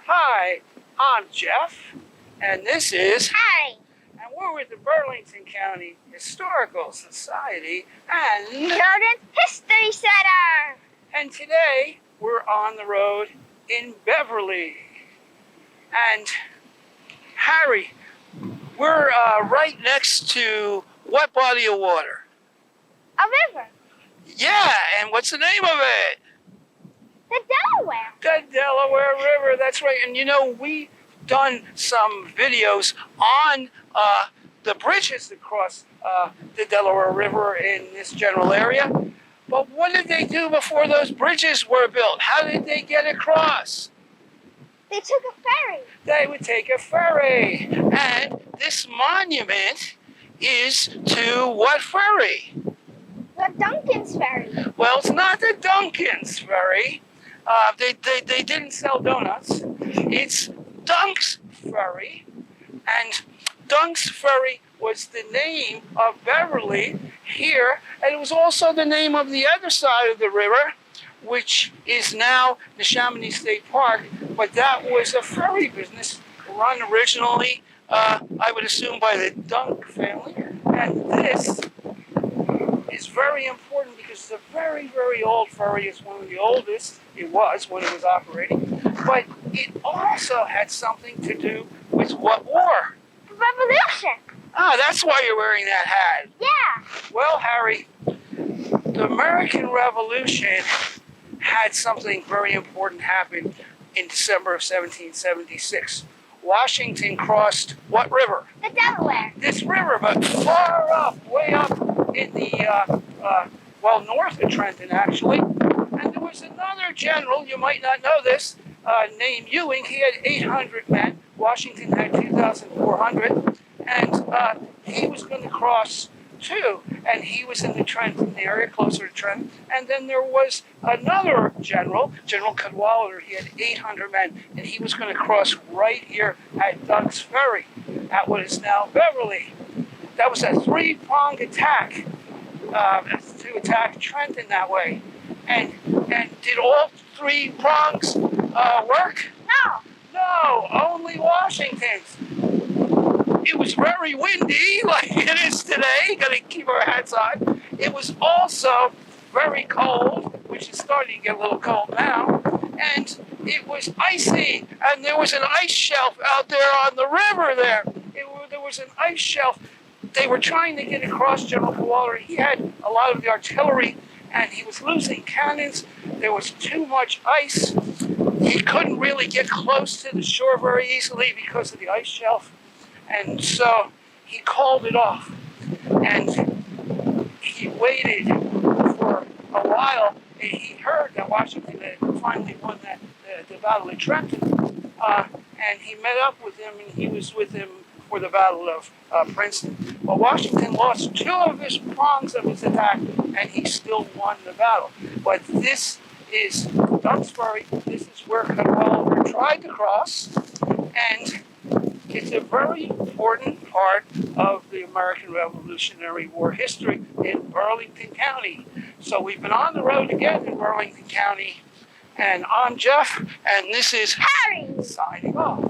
Hi, I'm Jeff, and this is Harry. And we're with the Burlington County Historical Society and Children's History Center. And today we're on the road in Beverly. And Harry, we're right next to what body of water? A river. Yeah, and what's the name of it? The Delaware. The Delaware River, that's right. And you know, we've done some videos on the bridges that cross the Delaware River in this general area. But what did they do before those bridges were built? How did they get across? They took a ferry. They would take a ferry. And this monument is to what ferry? The Duncan's Ferry. Well, it's not the Duncan's Ferry. They didn't sell donuts. It's Dunk's Ferry. And Dunk's Ferry was the name of Beverly here, and it was also the name of the other side of the river, which is now the Chamonix State Park, but that was a ferry business run originally, I would assume, by the Dunk family. And this is very important because it's a very, very old ferry. It's one of the oldest it was when it was operating, but it also had something to do with what war? The Revolution. Ah, that's why you're wearing that hat. Yeah. Well, Harry, the American Revolution had something very important happen in December of 1776. Washington crossed what river? The Delaware. This river, but far up, way up in the, north of Trenton, actually. And there was another general, you might not know this, named Ewing. He had 800 men. Washington had 2,400. And he was going to cross too. And he was in the Trenton area, closer to Trenton. And then there was another general, General Cadwalader. He had 800 men. And he was going to cross right here at Dunk's Ferry, at what is now Beverly. That was a three-pronged attack to attack Trenton that way. And did all three prongs work? No. No, only Washington's. It was very windy, like it is today. Got to keep our hats on. It was also very cold, which is starting to get a little cold now. And it was icy, and there was an ice shelf out there on the river there. There was an ice shelf. They were trying to get across. General Cadwalader. He had a lot of the artillery, and he was losing cannons. There was too much ice. He couldn't really get close to the shore very easily because of the ice shelf. And so he called it off. And he waited for a while. He heard that Washington had finally won the Battle of Trenton. And he met up with him, and he was with him for the Battle of Princeton. Well, Washington lost two of his prongs of his attack, and he still won the battle. But this is Dunk's Ferry. This is where Cadwalader tried to cross, and it's a very important part of the American Revolutionary War history in Burlington County. So we've been on the road again in Burlington County, and I'm Jeff, and this is Harry. Signing off.